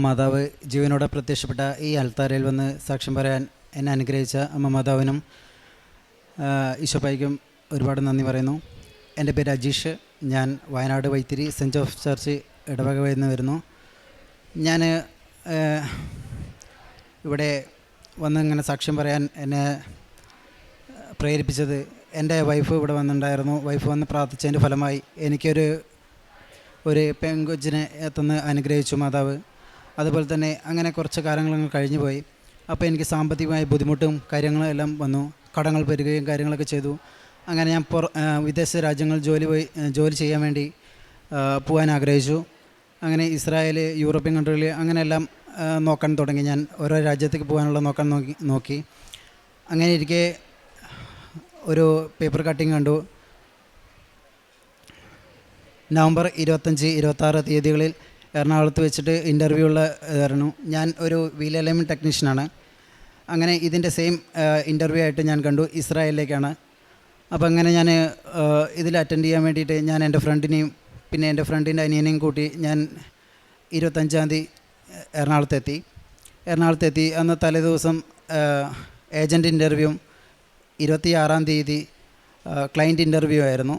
മാതാവ് ജീവനോടെ പ്രത്യക്ഷപ്പെട്ട ഈ അൽത്താരയിൽ വന്ന് സാക്ഷ്യം പറയാൻ എന്നെ അനുഗ്രഹിച്ച അമ്മ മാതാവിനും ഈശോപ്പായ്ക്കും ഒരുപാട് നന്ദി പറയുന്നു. എൻ്റെ പേര് അജീഷ്. ഞാൻ Wayanad Vythiri saint Joseph church ഇടവക വരുന്നു വരുന്നു. ഞാൻ ഇവിടെ വന്ന് ഇങ്ങനെ സാക്ഷ്യം പറയാൻ എന്നെ പ്രേരിപ്പിച്ചത് എൻ്റെ വൈഫ് ഇവിടെ വന്നിട്ടുണ്ടായിരുന്നു. വൈഫ് വന്ന് പ്രാർത്ഥിച്ചതിൻ്റെ ഫലമായി എനിക്കൊരു പെൺകൊച്ചിനെ തന്ന് അനുഗ്രഹിച്ചു മാതാവ്. അതുപോലെ തന്നെ അങ്ങനെ കുറച്ച് കാലങ്ങൾ കഴിഞ്ഞു പോയി. അപ്പോൾ എനിക്ക് സാമ്പത്തികമായ ബുദ്ധിമുട്ടും കാര്യങ്ങളും എല്ലാം വന്നു. കടങ്ങൾ പെരുകുകയും കാര്യങ്ങളൊക്കെ ചെയ്തു. അങ്ങനെ ഞാൻ വിദേശ രാജ്യങ്ങളിൽ ജോലി ചെയ്യാൻ വേണ്ടി പോകാൻ ആഗ്രഹിച്ചു. അങ്ങനെ ഇസ്രായേൽ, യൂറോപ്യൻ കൺട്രികൾ അങ്ങനെയെല്ലാം നോക്കാൻ തുടങ്ങി. ഞാൻ ഓരോ രാജ്യത്തേക്ക് പോകാനുള്ള നോക്കി. അങ്ങനെ ഇരിക്കെ ഒരു പേപ്പർ കട്ടിങ് കണ്ടു. നവംബർ 25-26 തീയതികളിൽ എറണാകുളത്ത് വെച്ചിട്ട് ഇൻ്റർവ്യൂ ഉള്ളതായിരുന്നു. ഞാൻ ഒരു വീൽ അലൈൻമെൻറ്റ് ടെക്നീഷ്യനാണ്. അങ്ങനെ ഇതിൻ്റെ സെയിം ഇൻ്റർവ്യൂ ആയിട്ട് ഞാൻ കണ്ടു, ഇസ്രായേലിലേക്കാണ്. അപ്പോൾ അങ്ങനെ ഞാൻ ഇതിൽ അറ്റൻഡ് ചെയ്യാൻ വേണ്ടിയിട്ട് ഞാൻ എൻ്റെ ഫ്രണ്ടിനെയും പിന്നെ എൻ്റെ ഫ്രണ്ടിൻ്റെ അനിയനെയും കൂട്ടി ഞാൻ 25-ാം തീയതി എറണാകുളത്തെത്തി. അന്ന് തലേദിവസം ഏജൻറ്റ് ഇൻ്റർവ്യൂവും 26-ാം തീയതി ക്ലയൻറ്റ് ഇൻ്റർവ്യൂ ആയിരുന്നു.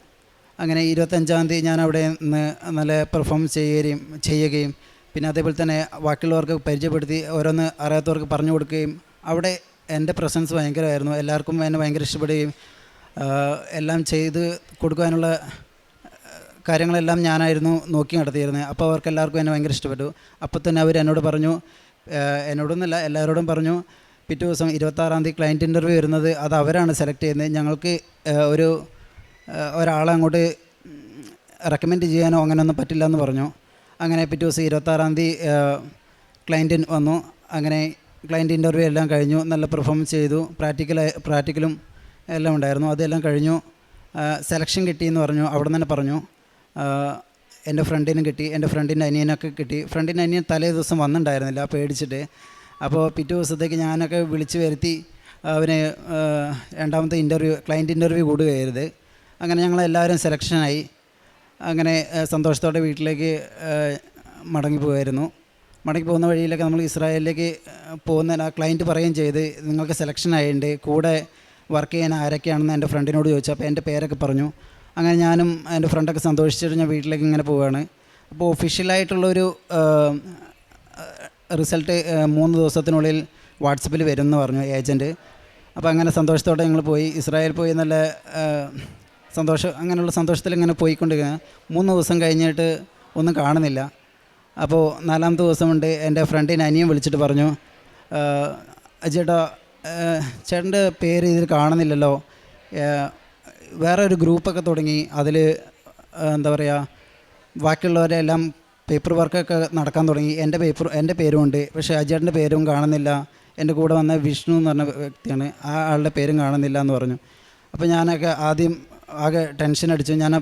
അങ്ങനെ 25-ാം തീയതി ഞാൻ അവിടെ നിന്ന് നല്ല പെർഫോമൻസ് ചെയ്യുകയും പിന്നെ അതേപോലെ തന്നെ ബാക്കിയുള്ളവർക്ക് പരിചയപ്പെടുത്തി ഓരോന്ന് അറിയാത്തവർക്ക് പറഞ്ഞു കൊടുക്കുകയും അവിടെ എൻ്റെ പ്രസൻസ് ഭയങ്കരമായിരുന്നു. എല്ലാവർക്കും എന്നെ ഭയങ്കര ഇഷ്ടപ്പെടുകയും എല്ലാം ചെയ്ത് കൊടുക്കാനുള്ള കാര്യങ്ങളെല്ലാം ഞാനായിരുന്നു നോക്കി നടത്തിയിരുന്നത്. അപ്പോൾ അവർക്ക് എല്ലാവർക്കും എന്നെ ഭയങ്കര ഇഷ്ടപ്പെട്ടു. അപ്പോൾ തന്നെ അവർ എന്നോട് പറഞ്ഞു, എന്നോടൊന്നുമില്ല എല്ലാവരോടും പറഞ്ഞു, പിറ്റേ ദിവസം 26-ാം തീയതി ക്ലയൻറ്റ് ഇൻ്റർവ്യൂ വരുന്നത് അത് അവരാണ് സെലക്ട് ചെയ്യുന്നത്. ഞങ്ങൾക്ക് ഒരാളെ അങ്ങോട്ട് റെക്കമെൻഡ് ചെയ്യാനോ അങ്ങനെയൊന്നും പറ്റില്ല എന്ന് പറഞ്ഞു. അങ്ങനെ പിറ്റേ ദിവസം 26-ാം തീയതി ക്ലയൻറ്റ് വന്നു. അങ്ങനെ ക്ലയൻറ്റ് ഇൻ്റർവ്യൂ എല്ലാം കഴിഞ്ഞു. നല്ല പെർഫോമൻസ് ചെയ്തു. പ്രാക്ടിക്കലും എല്ലാം ഉണ്ടായിരുന്നു. അതെല്ലാം കഴിഞ്ഞു. സെലക്ഷൻ കിട്ടിയെന്ന് പറഞ്ഞു. അവിടെ തന്നെ പറഞ്ഞു. എൻ്റെ ഫ്രണ്ടിനും കിട്ടി, എൻ്റെ ഫ്രണ്ടിൻ്റെ അനിയനൊക്കെ കിട്ടി. ഫ്രണ്ടിൻ്റെ അനിയൻ തലേ ദിവസം വന്നിട്ടുണ്ടായിരുന്നില്ല പേടിച്ചിട്ട്. അപ്പോൾ പിറ്റേ ദിവസത്തേക്ക് ഞാനൊക്കെ വിളിച്ച് വരുത്തി അവന് രണ്ടാമത്തെ ക്ലയൻറ്റ് ഇൻ്റർവ്യൂ കൂടുകയായിരുന്നു. അങ്ങനെ ഞങ്ങളെല്ലാവരും സെലക്ഷനായി. അങ്ങനെ സന്തോഷത്തോടെ വീട്ടിലേക്ക് മടങ്ങി പോകുന്ന വഴിയിലൊക്കെ നമ്മൾ ഇസ്രായേലിലേക്ക് പോകുന്ന ആ ക്ലയൻറ്റ് പറയുകയും ചെയ്ത് നിങ്ങൾക്ക് സെലക്ഷൻ ആയിട്ടുണ്ട്, കൂടെ വർക്ക് ചെയ്യാൻ ആരൊക്കെയാണെന്ന് എൻ്റെ ഫ്രണ്ടിനോട് ചോദിച്ചു. അപ്പോൾ എൻ്റെ പേരൊക്കെ പറഞ്ഞു. അങ്ങനെ ഞാനും എൻ്റെ ഫ്രണ്ടൊക്കെ സന്തോഷിച്ചിട്ട് ഞാൻ വീട്ടിലേക്ക് ഇങ്ങനെ പോവുകയാണ്. അപ്പോൾ ഒഫീഷ്യലായിട്ടുള്ളൊരു റിസൾട്ട് 3 ദിവസത്തിനുള്ളിൽ വാട്സപ്പിൽ വരുമെന്ന് പറഞ്ഞു ഏജൻറ്റ്. അപ്പോൾ അങ്ങനെ സന്തോഷത്തോടെ ഞങ്ങൾ പോയി. ഇസ്രായേൽ പോയി നല്ല അങ്ങനെയുള്ള സന്തോഷത്തിൽ ഇങ്ങനെ പോയിക്കൊണ്ടിരിക്കുക. 3 ദിവസം കഴിഞ്ഞിട്ട് ഒന്നും കാണുന്നില്ല. അപ്പോൾ 4-ാമത്തെ ദിവസമുണ്ട് എൻ്റെ ഫ്രണ്ടിനെ അനിയൻ വിളിച്ചിട്ട് പറഞ്ഞു, ചേട്ടൻ്റെ പേര് ഇതിൽ കാണുന്നില്ലല്ലോ, വേറെ ഒരു ഗ്രൂപ്പൊക്കെ തുടങ്ങി, അതിൽ എന്താ പറയുക ബാക്കിയുള്ളവരെ എല്ലാം പേപ്പർ വർക്കൊക്കെ നടക്കാൻ തുടങ്ങി. എൻ്റെ പേരുമുണ്ട്, പക്ഷേ അജേട്ടൻ്റെ പേരും കാണുന്നില്ല. എൻ്റെ കൂടെ വന്ന വിഷ്ണു എന്ന് പറഞ്ഞ വ്യക്തിയാണ്, ആ ആളുടെ പേരും കാണുന്നില്ല എന്ന് പറഞ്ഞു. അപ്പോൾ ഞാനൊക്കെ ആകെ ടെൻഷൻ അടിച്ചു. ഞാൻ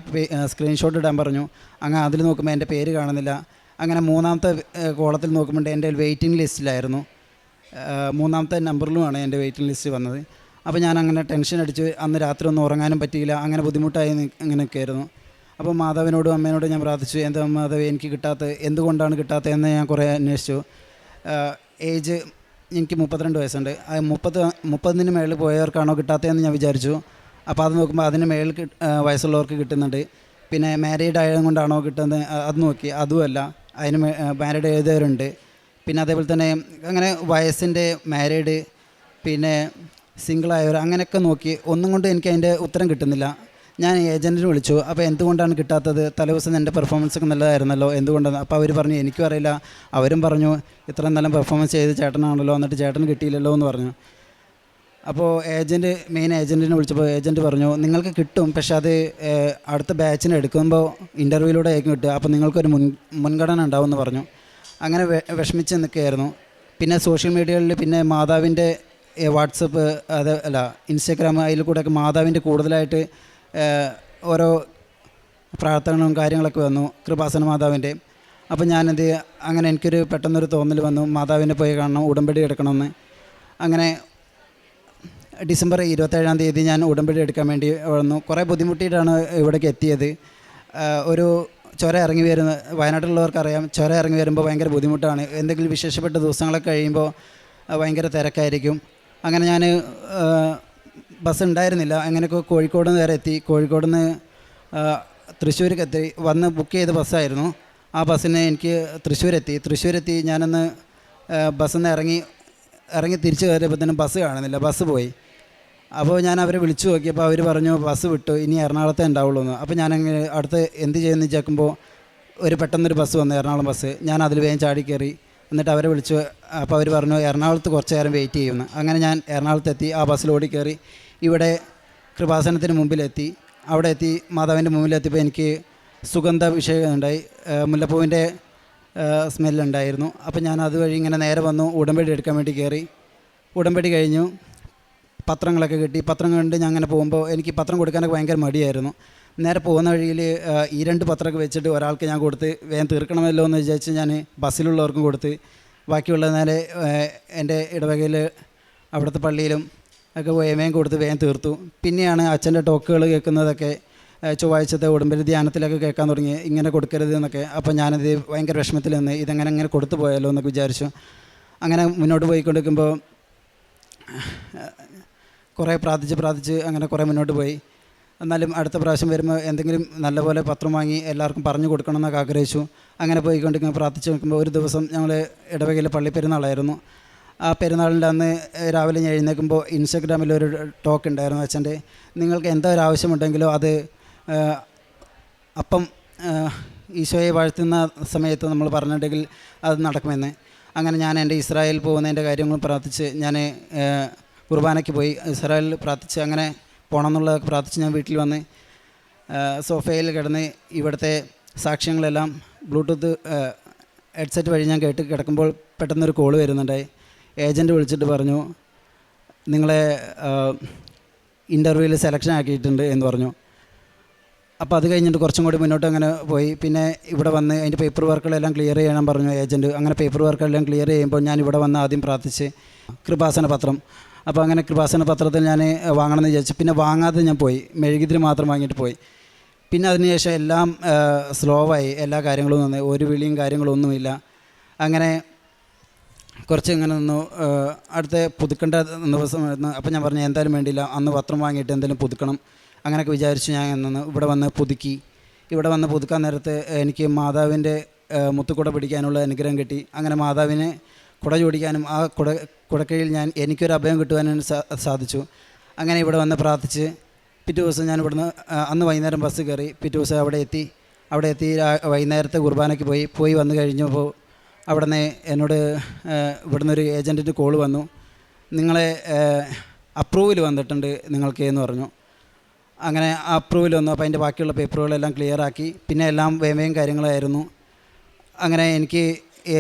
സ്ക്രീൻഷോട്ട് ഇടാൻ പറഞ്ഞു. അങ്ങനെ അതിൽ നോക്കുമ്പോൾ എൻ്റെ പേര് കാണുന്നില്ല. അങ്ങനെ 3-ാമത്തെ കോളത്തിൽ നോക്കുമ്പോൾ എൻ്റെ വെയിറ്റിംഗ് ലിസ്റ്റിലായിരുന്നു. 3-ാമത്തെ നമ്പറിലുമാണ് എൻ്റെ വെയിറ്റിംഗ് ലിസ്റ്റ് വന്നത്. അപ്പോൾ ഞാൻ അങ്ങനെ ടെൻഷൻ അടിച്ച് അന്ന് രാത്രി ഒന്നും ഉറങ്ങാനും പറ്റിയില്ല. അങ്ങനെ ബുദ്ധിമുട്ടായി അങ്ങനെയൊക്കെ ആയിരുന്നു. അപ്പോൾ മാതാവിനോടും അമ്മേനോടും ഞാൻ പ്രാർത്ഥിച്ചു, എന്താ മാതാവ് എനിക്ക് എന്തുകൊണ്ടാണ് കിട്ടാത്തതെന്ന് ഞാൻ കുറേ അന്വേഷിച്ചു. ഏജ് എനിക്ക് 32 വയസ്സുണ്ട്. 30-ന് മേളിൽ പോയവർക്കാണോ കിട്ടാത്തതെന്ന് ഞാൻ വിചാരിച്ചു. അപ്പോൾ അത് നോക്കുമ്പോൾ അതിന് മേളിൽ വയസ്സുള്ളവർക്ക് കിട്ടുന്നുണ്ട്. പിന്നെ മാരീഡ് ആയതുകൊണ്ടാണോ കിട്ടുന്നത് അത് നോക്കി, അതുമല്ല, അതിന് മാരീഡ് എഴുതിയവരുണ്ട്. പിന്നെ അതേപോലെ തന്നെ അങ്ങനെ വയസ്സിൻ്റെ മാരീഡ് പിന്നെ സിംഗിളായവർ അങ്ങനെയൊക്കെ നോക്കി. ഒന്നും കൊണ്ട് എനിക്ക് അതിൻ്റെ ഉത്തരം കിട്ടുന്നില്ല. ഞാൻ ഏജൻറ്റിനെ വിളിച്ചു. അപ്പോൾ എന്തുകൊണ്ടാണ് കിട്ടാത്തത്, തലേദിവസം എൻ്റെ പെർഫോമൻസൊക്കെ നല്ലതായിരുന്നല്ലോ, എന്തുകൊണ്ടാണ്? അപ്പോൾ അവർ പറഞ്ഞു എനിക്കും അറിയില്ല. അവരും പറഞ്ഞു ഇത്രയും നല്ല പെർഫോമൻസ് ചെയ്ത് ചേട്ടനാണല്ലോ, എന്നിട്ട് ചേട്ടന് കിട്ടിയില്ലല്ലോ എന്ന് പറഞ്ഞു. അപ്പോൾ മെയിൻ ഏജൻറ്റിനെ വിളിച്ചപ്പോൾ ഏജൻറ്റ് പറഞ്ഞു നിങ്ങൾക്ക് കിട്ടും, പക്ഷേ അത് അടുത്ത ബാച്ചിന് എടുക്കുമ്പോൾ ഇൻ്റർവ്യൂയിലൂടെ ആയിരിക്കും കിട്ടുക, അപ്പോൾ നിങ്ങൾക്കൊരു മുൻഗണന ഉണ്ടാവുമെന്ന് പറഞ്ഞു. അങ്ങനെ വിഷമിച്ച് നിൽക്കുകയായിരുന്നു. പിന്നെ സോഷ്യൽ മീഡിയകളിൽ പിന്നെ മാതാവിൻ്റെ വാട്സപ്പ് ഇൻസ്റ്റാഗ്രാം അതിൽ കൂടെയൊക്കെ മാതാവിൻ്റെ കൂടുതലായിട്ട് ഓരോ പ്രാർത്ഥനകളും കാര്യങ്ങളൊക്കെ വന്നു, കൃപാസന മാതാവിൻ്റെ. അപ്പോൾ അങ്ങനെ എനിക്കൊരു പെട്ടെന്നൊരു തോന്നൽ വന്നു, മാതാവിനെ പോയി കാണണം, ഉടമ്പടി എടുക്കണമെന്ന്. അങ്ങനെ ഡിസംബർ 27-ാം തീയതി ഞാൻ ഉടമ്പടി എടുക്കാൻ വേണ്ടി വന്നു. കുറേ ബുദ്ധിമുട്ടിയിട്ടാണ് ഇവിടേക്ക് എത്തിയത്. ഒരു ചുരം ഇറങ്ങി വരുന്ന വയനാട്ടിലുള്ളവർക്കറിയാം, ചുരം ഇറങ്ങി വരുമ്പോൾ ഭയങ്കര ബുദ്ധിമുട്ടാണ്. എന്തെങ്കിലും വിശേഷപ്പെട്ട ദിവസങ്ങളൊക്കെ കഴിയുമ്പോൾ ഭയങ്കര തിരക്കായിരിക്കും. അങ്ങനെ ഞാൻ ബസ് ഉണ്ടായിരുന്നില്ല. അങ്ങനെയൊക്കെ കോഴിക്കോട് നിന്ന് വരെ എത്തി. കോഴിക്കോട് നിന്ന് തൃശ്ശൂർക്ക് എത്തി. വന്ന് ബുക്ക് ചെയ്ത ബസ്സായിരുന്നു. ആ ബസ്സിന് എനിക്ക് തൃശ്ശൂരെത്തി ഞാനൊന്ന് ബസ്സിൽ നിന്ന് ഇറങ്ങി തിരിച്ച് കയറിയപ്പോൾ തന്നെ ബസ് കാണുന്നില്ല, ബസ് പോയി. അപ്പോൾ ഞാൻ അവരെ വിളിച്ചു നോക്കിയപ്പോൾ അവർ പറഞ്ഞു ബസ് വിട്ടു, ഇനി എറണാകുളത്തേ ഉണ്ടാവുള്ളൂ എന്ന്. അപ്പോൾ ഞാനങ്ങനെ അടുത്ത് എന്ത് ചെയ്യുമെന്ന് ചോദിക്കുമ്പോൾ പെട്ടെന്നൊരു ബസ് വന്നു, എറണാകുളം ബസ്. ഞാൻ അതിൽ വേഗം ചാടി കയറി. എന്നിട്ട് അവരെ വിളിച്ചു. അപ്പോൾ അവർ പറഞ്ഞു എറണാകുളത്ത് കുറച്ച് നേരം വെയിറ്റ് ചെയ്യുമെന്ന്. അങ്ങനെ ഞാൻ എറണാകുളത്തെത്തി. ആ ബസ്സിൽ ഓടിക്കയറി ഇവിടെ കൃപാസനത്തിന് മുമ്പിലെത്തി. അവിടെ എത്തി മാതാവിൻ്റെ മുമ്പിലെത്തിയപ്പോൾ എനിക്ക് സുഗന്ധ വിഷയം ഉണ്ടായി, മുല്ലപ്പൂവിൻ്റെ സ്മെല്ലുണ്ടായിരുന്നു. അപ്പോൾ ഞാൻ അതുവഴി ഇങ്ങനെ നേരെ വന്നു, ഉടമ്പടി എടുക്കാൻ വേണ്ടി കയറി. ഉടമ്പടി കഴിഞ്ഞു, പത്രങ്ങളൊക്കെ കിട്ടി. പത്രം കണ്ട് ഞാൻ അങ്ങനെ പോകുമ്പോൾ എനിക്ക് പത്രം കൊടുക്കാനൊക്കെ ഭയങ്കര മടിയായിരുന്നു. നേരെ പോകുന്ന വഴിയിൽ ഈ 2 പത്രമൊക്കെ വെച്ചിട്ട് ഒരാൾക്ക് ഞാൻ കൊടുത്ത് വേഗം തീർക്കണമല്ലോ എന്ന് വിചാരിച്ച് ഞാൻ ബസ്സിലുള്ളവർക്കും കൊടുത്ത് ബാക്കിയുള്ള നേരെ എൻ്റെ ഇടവകയിൽ അവിടുത്തെ പള്ളിയിലും ഒക്കെ വേഗം കൊടുത്ത് വേഗം തീർത്തു. പിന്നെയാണ് അച്ഛൻ്റെ ടോക്കുകൾ കേൾക്കുന്നതൊക്കെ ചൊവ്വാഴ്ചത്തെ ഉടമ്പടി ധ്യാനത്തിലൊക്കെ കേൾക്കാൻ തുടങ്ങി, ഇങ്ങനെ കൊടുക്കരുത് എന്നൊക്കെ. അപ്പോൾ ഞാനത് ഭയങ്കര വിഷമത്തിൽ നിന്ന് ഇങ്ങനെ കൊടുത്തു പോയാലോ എന്നൊക്കെ വിചാരിച്ചു. അങ്ങനെ മുന്നോട്ട് പോയിക്കൊണ്ടിരിക്കുമ്പോൾ കുറേ പ്രാർത്ഥിച്ച് അങ്ങനെ കുറേ മുന്നോട്ട് പോയി. എന്നാലും അടുത്ത പ്രാവശ്യം വരുമ്പോൾ എന്തെങ്കിലും നല്ലപോലെ പത്രം വാങ്ങി എല്ലാവർക്കും പറഞ്ഞു കൊടുക്കണം എന്നൊക്കെ ആഗ്രഹിച്ചു. അങ്ങനെ പോയിക്കൊണ്ടിരിക്കുമ്പോൾ പ്രാർത്ഥിച്ച് നിൽക്കുമ്പോൾ ഒരു ദിവസം ഞങ്ങൾ ഇടവകയിലെ പള്ളിപ്പെരുന്നാളായിരുന്നു. ആ പെരുന്നാളിൻ്റെ അന്ന് രാവിലെ ഞാൻ എഴുന്നേൽക്കുമ്പോൾ ഇൻസ്റ്റഗ്രാമിലൊരു ടോക്ക് ഉണ്ടായിരുന്നു അച്ഛൻ്റെ. നിങ്ങൾക്ക് എന്താ ഒരു ആവശ്യമുണ്ടെങ്കിലോ അത് അപ്പം ഈശോയെ വാഴ്ത്തുന്ന സമയത്ത് നമ്മൾ പറഞ്ഞിട്ടുണ്ടെങ്കിൽ അത് നടക്കുമെന്ന്. അങ്ങനെ ഞാൻ എൻ്റെ ഇസ്രായേൽ പോകുന്നതിൻ്റെ കാര്യങ്ങളും പ്രാർത്ഥിച്ച് ഞാൻ കുർബാനയ്ക്ക് പോയി. ഇസ്രായേലിൽ പ്രാർത്ഥിച്ച് അങ്ങനെ പോകണം എന്നുള്ളതൊക്കെ പ്രാർത്ഥിച്ച് ഞാൻ വീട്ടിൽ വന്ന് സോഫയിൽ കിടന്ന് ഇവിടുത്തെ സാക്ഷ്യങ്ങളെല്ലാം ബ്ലൂടൂത്ത് ഹെഡ്സെറ്റ് വഴി ഞാൻ കേട്ട് കിടക്കുമ്പോൾ പെട്ടെന്നൊരു കോൾ വരുന്നുണ്ടായി. ഏജൻറ്റ് വിളിച്ചിട്ട് പറഞ്ഞു നിങ്ങളെ ഇൻ്റർവ്യൂവിൽ സെലക്ഷൻ ആക്കിയിട്ടുണ്ട് എന്ന് പറഞ്ഞു. അപ്പോൾ അത് കഴിഞ്ഞിട്ട് കുറച്ചും കൂടി മുന്നോട്ട് അങ്ങനെ പോയി. പിന്നെ ഇവിടെ വന്ന് അതിൻ്റെ പേപ്പർ വർക്കുകളെല്ലാം ക്ലിയർ ചെയ്യണം പറഞ്ഞു ഏജൻറ്റ്. അങ്ങനെ പേപ്പർ വർക്കുകളെല്ലാം ക്ലിയർ ചെയ്യുമ്പോൾ ഞാൻ ഇവിടെ വന്ന് ആദ്യം പ്രാർത്ഥിച്ച് കൃപാസന പത്രം. അപ്പോൾ അങ്ങനെ കൃപാസന പത്രത്തിൽ ഞാൻ വാങ്ങണമെന്ന് വിചാരിച്ചു. പിന്നെ വാങ്ങാതെ ഞാൻ പോയി, മെഴുകുതിരി മാത്രം വാങ്ങിയിട്ട് പോയി. പിന്നെ അതിനുശേഷം എല്ലാം സ്ലോവായി, എല്ലാ കാര്യങ്ങളും നിന്ന് ഒരു വിളിയും കാര്യങ്ങളും ഒന്നുമില്ല. അങ്ങനെ കുറച്ച് ഇങ്ങനെ നിന്നു. അടുത്ത പുതുക്കേണ്ട ദിവസം വരുന്നു. അപ്പോൾ ഞാൻ പറഞ്ഞു എന്തായാലും വേണ്ടിയില്ല, അന്ന് പത്രം വാങ്ങിയിട്ട് എന്തെങ്കിലും പുതുക്കണം അങ്ങനെയൊക്കെ വിചാരിച്ചു. ഞാൻ നിന്ന് ഇവിടെ വന്ന് പുതുക്കി. ഇവിടെ വന്ന് പുതുക്കാൻ നേരത്ത് എനിക്ക് മാതാവിൻ്റെ മുത്തുകുട പിടിക്കാനുള്ള അനുഗ്രഹം കിട്ടി. അങ്ങനെ മാതാവിനെ കുട ചൂടിക്കാനും ആ കുടക്കയിൽ എനിക്കൊരു അഭയം കിട്ടുവാനും സാധിച്ചു. അങ്ങനെ ഇവിടെ വന്ന് പ്രാർത്ഥിച്ച് പിറ്റേ ദിവസം ഞാൻ ഇവിടുന്ന് അന്ന് വൈകുന്നേരം ബസ് കയറി. പിറ്റേ ദിവസം അവിടെ എത്തി വൈകുന്നേരത്തെ കുർബാനയ്ക്ക് പോയി വന്നു കഴിഞ്ഞപ്പോൾ അവിടെ നിന്ന് എന്നോട് ഇവിടുന്ന് ഒരു ഏജൻറ്റിൻ്റെ കോൾ വന്നു. നിങ്ങളെ അപ്രൂവൽ വന്നിട്ടുണ്ട് നിങ്ങൾക്ക് എന്ന് പറഞ്ഞു. അങ്ങനെ അപ്രൂവൽ വന്നു. അപ്പോൾ അതിൻ്റെ ബാക്കിയുള്ള പേപ്പറുകളെല്ലാം ക്ലിയറാക്കി. പിന്നെ എല്ലാം വേഗം കാര്യങ്ങളായിരുന്നു. അങ്ങനെ എനിക്ക് ഈ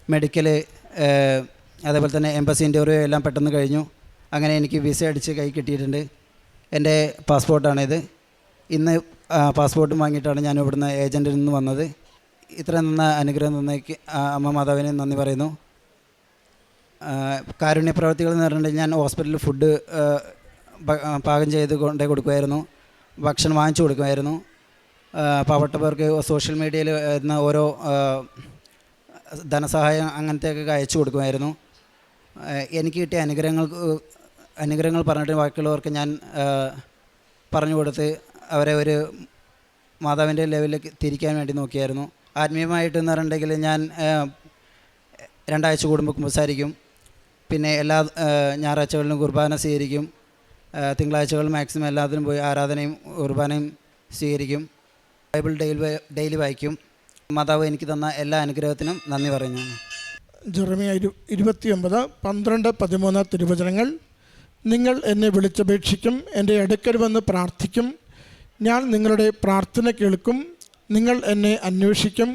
മെഡിക്കൽ അതേപോലെ തന്നെ എംബസി ഇൻ്റർവ്യൂ എല്ലാം പെട്ടെന്ന് കഴിഞ്ഞു. അങ്ങനെ എനിക്ക് വിസ അടിച്ച് കൈ കിട്ടിയിട്ടുണ്ട്. എൻ്റെ പാസ്പോർട്ടാണിത്. ഇന്ന് പാസ്പോർട്ടും വാങ്ങിയിട്ടാണ് ഞാൻ ഇവിടുന്ന് ഏജൻറ്റിൽ നിന്ന് വന്നത്. ഇത്ര നന്ന അനുഗ്രഹം തന്നേക്ക് അമ്മ മാതാവിനെ നന്ദി പറയുന്നു. കാരുണ്യ പ്രവർത്തികൾ എന്ന് പറഞ്ഞിട്ടുണ്ടെങ്കിൽ ഞാൻ ഹോസ്പിറ്റലിൽ ഫുഡ് പാകം ചെയ്ത് കൊണ്ടേ കൊടുക്കുമായിരുന്നു, ഭക്ഷണം വാങ്ങിച്ചു കൊടുക്കുമായിരുന്നു. പാവപ്പെട്ടവർക്ക് സോഷ്യൽ മീഡിയയിൽ വരുന്ന ഓരോ ധനസഹായം അങ്ങനത്തെയൊക്കെ അയച്ചു കൊടുക്കുമായിരുന്നു. എനിക്ക് കിട്ടിയ അനുഗ്രഹങ്ങൾ പറഞ്ഞിട്ട് ബാക്കിയുള്ളവർക്ക് ഞാൻ പറഞ്ഞു കൊടുത്ത് അവരെ ഒരു മാതാവിൻ്റെ ലെവലിലേക്ക് തിരിക്കാൻ വേണ്ടി നോക്കിയായിരുന്നു. ആത്മീയമായിട്ടെന്ന് പറഞ്ഞിട്ടുണ്ടെങ്കിൽ ഞാൻ 2 ആഴ്ച കൂടുമ്പോൾ കുമ്പസാരിക്കും. പിന്നെ എല്ലാ ഞായറാഴ്ചകളിലും കുർബാന സ്വീകരിക്കും. തിങ്കളാഴ്ചകൾ മാക്സിമം എല്ലാത്തിനും പോയി ആരാധനയും കുർബാനയും സ്വീകരിക്കും. ബൈബിൾ ഡെയിലി വായിക്കും. മാതാവ് എനിക്ക് തന്ന എല്ലാ അനുഗ്രഹത്തിനും നന്ദി പറയുന്നു. ജെറമിയ 29:12-13 തിരുവചനങ്ങൾ. നിങ്ങൾ എന്നെ വിളിച്ചപേക്ഷിക്കും, എൻ്റെ അടുക്കൽ വന്ന് പ്രാർത്ഥിക്കും, ഞാൻ നിങ്ങളുടെ പ്രാർത്ഥന കേൾക്കും. നിങ്ങൾ എന്നെ അന്വേഷിക്കും,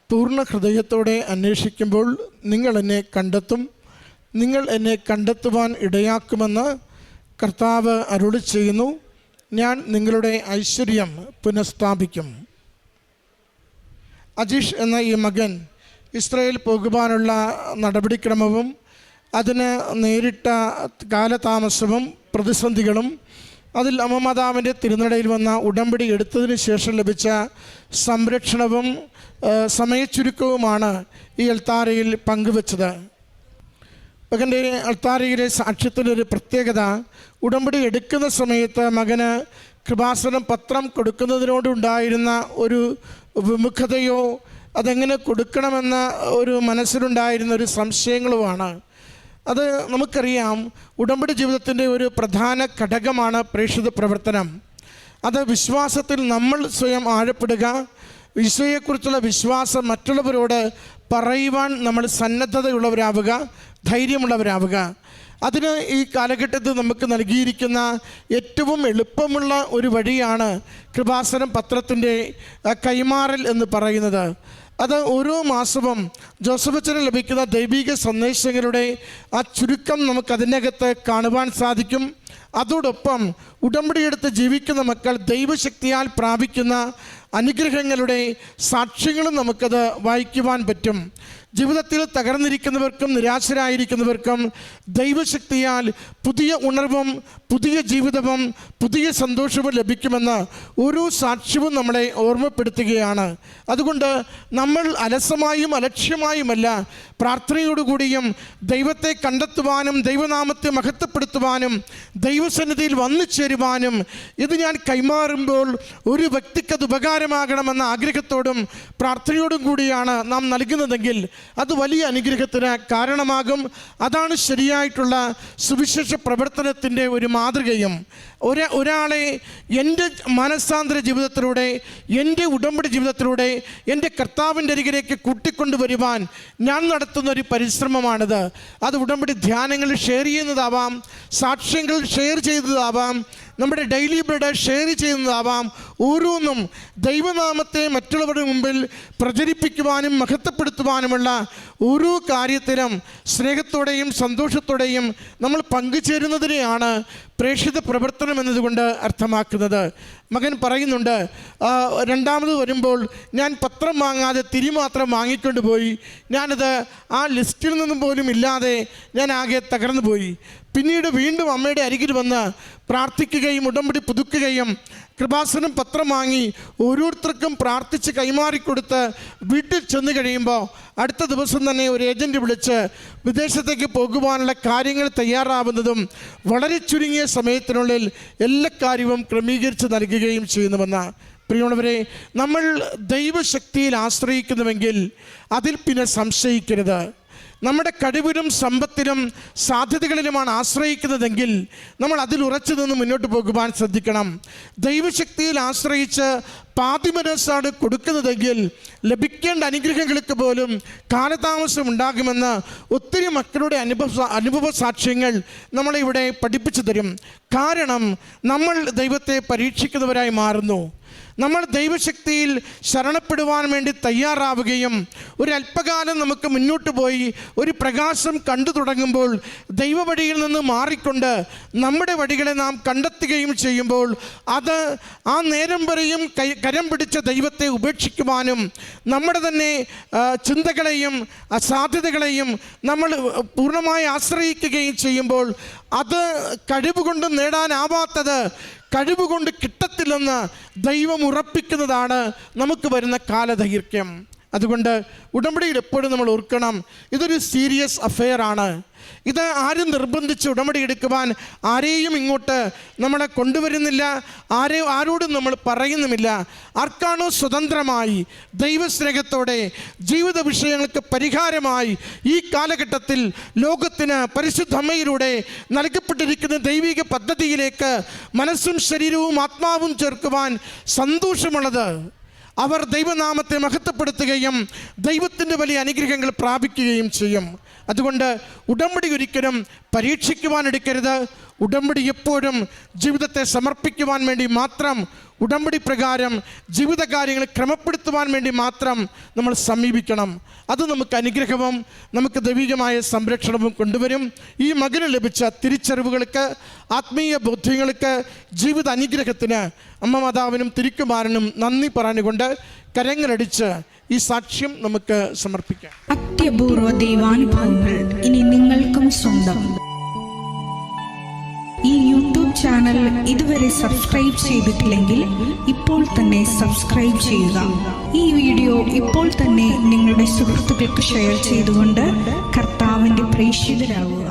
പൂർണ്ണ ഹൃദയത്തോടെ അന്വേഷിക്കുമ്പോൾ നിങ്ങൾ എന്നെ കണ്ടെത്തും. നിങ്ങൾ എന്നെ കണ്ടെത്തുവാൻ ഇടയാക്കുമെന്ന് കർത്താവ് അരുളി ചെയ്യുന്നു. ഞാൻ നിങ്ങളുടെ ഐശ്വര്യം പുനഃസ്ഥാപിക്കും. അജീഷ് എന്ന ഈ മകൻ ഇസ്രായേൽ പോകുവാനുള്ള നടപടിക്രമവും അതിന് നേരിട്ട കാലതാമസവും പ്രതിസന്ധികളും അതിൽ അമ്മ മാതാവിൻ്റെ തിരുനടയിൽ വന്ന ഉടമ്പടി എടുത്തതിന് ശേഷം ലഭിച്ച സംരക്ഷണവും സമയച്ചുരുക്കവുമാണ് ഈ അൾത്താരയിൽ പങ്കുവച്ചത്. മകൻ്റെ അൾത്താരയിലെ സാക്ഷ്യത്തിനൊരു പ്രത്യേകത, ഉടമ്പടി എടുക്കുന്ന സമയത്ത് മകന് കൃപാസനം പത്രം കൊടുക്കുന്നതിനോടുണ്ടായിരുന്ന ഒരു വിമുഖതയോ അതെങ്ങനെ കൊടുക്കണമെന്ന ഒരു മനസ്സിലുണ്ടായിരുന്ന ഒരു സംശയങ്ങളുമാണ്. അത് നമുക്കറിയാം, ഉടമ്പടി ജീവിതത്തിൻ്റെ ഒരു പ്രധാന ഘടകമാണ് പ്രേക്ഷിത പ്രവർത്തനം. അത് വിശ്വാസത്തിൽ നമ്മൾ സ്വയം ആഴപ്പെടുക, ഈശോയെക്കുറിച്ചുള്ള വിശ്വാസം മറ്റുള്ളവരോട് പറയുവാൻ നമ്മൾ സന്നദ്ധതയുള്ളവരാവുക, ധൈര്യമുള്ളവരാവുക. അതിന് ഈ കാലഘട്ടത്തിൽ നമുക്ക് നൽകിയിരിക്കുന്ന ഏറ്റവും എളുപ്പമുള്ള ഒരു വഴിയാണ് കൃപാസനം പത്രത്തിൻ്റെ കൈമാറൽ എന്ന് പറയുന്നത്. അത് ഓരോ മാസവും ജോസഫ് അച്ഛന് ലഭിക്കുന്ന ദൈവിക സന്ദേശങ്ങളുടെ ആ ചുരുക്കം നമുക്കതിനകത്ത് കാണുവാൻ സാധിക്കും. അതോടൊപ്പം ഉടമ്പടിയെടുത്ത് ജീവിക്കുന്ന മക്കൾ ദൈവശക്തിയാൽ പ്രാപിക്കുന്ന അനുഗ്രഹങ്ങളുടെ സാക്ഷ്യങ്ങളും നമുക്കത് വായിക്കുവാൻ പറ്റും. ജീവിതത്തിൽ തകർന്നിരിക്കുന്നവർക്കും നിരാശരായിരിക്കുന്നവർക്കും ദൈവശക്തിയാൽ പുതിയ ഉണർവും പുതിയ ജീവിതവും പുതിയ സന്തോഷവും ലഭിക്കുമെന്ന് ഓരോ സാക്ഷ്യവും നമ്മളെ ഓർമ്മപ്പെടുത്തുകയാണ്. അതുകൊണ്ട് നമ്മൾ അലസമായും അലക്ഷ്യമായുമല്ല, പ്രാർത്ഥനയോടുകൂടിയും ദൈവത്തെ കണ്ടെത്തുവാനും ദൈവനാമത്തെ മഹത്വപ്പെടുത്തുവാനും ദൈവസന്നിധിയിൽ വന്നു ചേരുവാനും ഇത് ഞാൻ കൈമാറുമ്പോൾ ഒരു വ്യക്തിക്കത് ഉപകാരമാകണമെന്ന ആഗ്രഹത്തോടും പ്രാർത്ഥനയോടും കൂടിയാണ് നാം നൽകുന്നതെങ്കിൽ അത് വലിയ അനുഗ്രഹത്തിന് കാരണമാകും. അതാണ് ശരിയായിട്ടുള്ള സുവിശേഷ പ്രവർത്തനത്തിൻ്റെ ഒരു മാതൃകയും. ഒരാളെ എൻ്റെ മനസ്സാന്തര ജീവിതത്തിലൂടെ, എൻ്റെ ഉടമ്പടി ജീവിതത്തിലൂടെ എൻ്റെ കർത്താവിൻ്റെ അരികിലേക്ക് കൂട്ടിക്കൊണ്ടുവരുവാൻ ഞാൻ നടത്തുന്ന ഒരു പരിശ്രമമാണിത്. അത് ഉടമ്പടി ധ്യാനങ്ങൾ ഷെയർ ചെയ്യുന്നതാവാം, സാക്ഷ്യങ്ങൾ ഷെയർ ചെയ്തതാവാം, നമ്മുടെ ഡെയിലി ബ്രെഡ് ഷെയർ ചെയ്യുന്നതാവാം. ഓരോന്നും ദൈവനാമത്തെ മറ്റുള്ളവരുടെ മുമ്പിൽ പ്രചരിപ്പിക്കുവാനും മഹത്വപ്പെടുത്തുവാനുമുള്ള ഓരോ കാര്യത്തിലും സ്നേഹത്തോടെയും സന്തോഷത്തോടെയും നമ്മൾ പങ്കുചേരുന്നതിനെയാണ് പ്രേക്ഷിത പ്രവർത്തനം എന്നതുകൊണ്ട് അർത്ഥമാക്കുന്നത്. മകൻ പറയുന്നുണ്ട്, രണ്ടാമത് വരുമ്പോൾ ഞാൻ പത്രം വാങ്ങാതെ തിരി മാത്രം വാങ്ങിക്കൊണ്ട് പോയി. ഞാനത് ആ ലിസ്റ്റിൽ നിന്നും പോലും ഇല്ലാതെ ഞാൻ ആകെ തകർന്നു പോയി. പിന്നീട് വീണ്ടും അമ്മയുടെ അരികിൽ വന്ന് പ്രാർത്ഥിക്കുകയും ഉടമ്പടി പുതുക്കുകയും കൃപാസനം പത്രം വാങ്ങി ഓരോരുത്തർക്കും പ്രാർത്ഥിച്ച് കൈമാറിക്കൊടുത്ത് വീട്ടിൽ ചെന്ന് കഴിയുമ്പോൾ അടുത്ത ദിവസം തന്നെ ഒരു ഏജൻറ്റ് വിളിച്ച് വിദേശത്തേക്ക് പോകുവാനുള്ള കാര്യങ്ങൾ തയ്യാറാവുന്നതും വളരെ ചുരുങ്ങിയ സമയത്തിനുള്ളിൽ എല്ലാ കാര്യവും ക്രമീകരിച്ച് നൽകുകയും ചെയ്യുന്നുവെന്ന്. പ്രിയമുള്ളവരെ, നമ്മൾ ദൈവശക്തിയിൽ ആശ്രയിക്കുന്നുവെങ്കിൽ അതിൽ പിന്നെ സംശയിക്കരുത്. നമ്മുടെ കഴിവിലും സമ്പത്തിലും സാധ്യതകളിലുമാണ് ആശ്രയിക്കുന്നതെങ്കിൽ നമ്മൾ അതിൽ ഉറച്ചു നിന്ന് മുന്നോട്ട് പോകുവാൻ ശ്രദ്ധിക്കണം. ദൈവശക്തിയിൽ ആശ്രയിച്ച് പാതിമനസ്സാണ് കൊടുക്കുന്നതെങ്കിൽ ലഭിക്കേണ്ട അനുഗ്രഹങ്ങൾക്ക് പോലും കാലതാമസം ഉണ്ടാകുമെന്ന് ഒത്തിരി മക്കളുടെ അനുഭവ സാക്ഷ്യങ്ങൾ നമ്മളിവിടെ പഠിപ്പിച്ചു തരും. കാരണം നമ്മൾ ദൈവത്തെ പരീക്ഷിക്കുന്നവരായി മാറുന്നു. നമ്മൾ ദൈവശക്തിയിൽ ശരണപ്പെടുവാൻ വേണ്ടി തയ്യാറാവുകയും ഒരല്പകാലം നമുക്ക് മുന്നോട്ട് പോയി ഒരു പ്രകാശം കണ്ടു തുടങ്ങുമ്പോൾ ദൈവവഴിയിൽ നിന്ന് മാറിക്കൊണ്ട് നമ്മുടെ വഴികളെ നാം കണ്ടെത്തുകയും ചെയ്യുമ്പോൾ അത് ആ നേരം വരെയും കരം പിടിച്ച ദൈവത്തെ ഉപേക്ഷിക്കുവാനും നമ്മുടെ തന്നെ ചിന്തകളെയും സാധ്യതകളെയും നമ്മൾ പൂർണ്ണമായി ആശ്രയിക്കുകയും ചെയ്യുമ്പോൾ അത് കഴിവുകൊണ്ട് നേടാനാവാത്തത് കഴിവുകൊണ്ട് കിട്ടത്തില്ലെന്ന് ദൈവം ഉറപ്പിക്കുന്നതാണ് നമുക്ക് വരുന്ന കാലദൈർഘ്യം. അതുകൊണ്ട് ഉടമ്പടിയിൽ എപ്പോഴും നമ്മൾ ഓർക്കണം, ഇതൊരു സീരിയസ് അഫെയർ ആണ്. ഇത് ആരും നിർബന്ധിച്ച് ഉടമ്പടി എടുക്കുവാൻ ആരെയും ഇങ്ങോട്ട് നമ്മളെ കൊണ്ടുവരുന്നില്ല, ആരോടും നമ്മൾ പറയുന്നുമില്ല. ആർക്കാണോ സ്വതന്ത്രമായി ദൈവസ്നേഹത്തോടെ ജീവിത വിഷയങ്ങൾക്ക് പരിഹാരമായി ഈ കാലഘട്ടത്തിൽ ലോകത്തിന് പരിശുദ്ധ അമ്മയിലൂടെ നൽകപ്പെട്ടിരിക്കുന്ന ദൈവിക പദ്ധതിയിലേക്ക് മനസ്സും ശരീരവും ആത്മാവും ചേർക്കുവാൻ സന്തോഷമുള്ളത്, അവർ ദൈവനാമത്തെ മഹത്വപ്പെടുത്തുകയും ദൈവത്തിൻ്റെ വലിയ അനുഗ്രഹങ്ങൾ പ്രാപിക്കുകയും ചെയ്യും. അതുകൊണ്ട് ഉടമ്പടി ഒരിക്കലും പരീക്ഷിക്കുവാനെടുക്കരുത്. ഉടമ്പടി എപ്പോഴും ജീവിതത്തെ സമർപ്പിക്കുവാൻ വേണ്ടി മാത്രം, ഉടമ്പടി പ്രകാരം ജീവിതകാര്യങ്ങൾ ക്രമപ്പെടുത്തുവാൻ വേണ്ടി മാത്രം നമ്മൾ സമീപിക്കണം. അത് നമുക്ക് അനുഗ്രഹവും നമുക്ക് ദൈവികമായ സംരക്ഷണവും കൊണ്ടുവരും. ഈ മകന് ലഭിച്ച തിരിച്ചറിവുകൾക്ക്, ആത്മീയ ബോധ്യങ്ങൾക്ക്, ജീവിത അനുഗ്രഹത്തിന് അമ്മ മാതാവിനും തിരുക്കുമാരനും നന്ദി പറഞ്ഞുകൊണ്ട് കരങ്ങളടിച്ച് ഈ സാക്ഷ്യം നമുക്ക് സമർപ്പിക്കാം. അത്യപൂർവ ദൈവാനുഭവങ്ങൾ ഇനി നിങ്ങൾക്കും സ്വന്തം. ഈ യൂട്യൂബ് ചാനൽ ഇതുവരെ സബ്സ്ക്രൈബ് ചെയ്തിട്ടില്ലെങ്കിൽ ഇപ്പോൾ തന്നെ സബ്സ്ക്രൈബ് ചെയ്യുക. ഈ വീഡിയോ ഇപ്പോൾ തന്നെ നിങ്ങളുടെ സുഹൃത്തുക്കൾക്ക് ഷെയർ ചെയ്തുകൊണ്ട് കർത്താവിൻ്റെ പ്രേക്ഷിതരാകുക.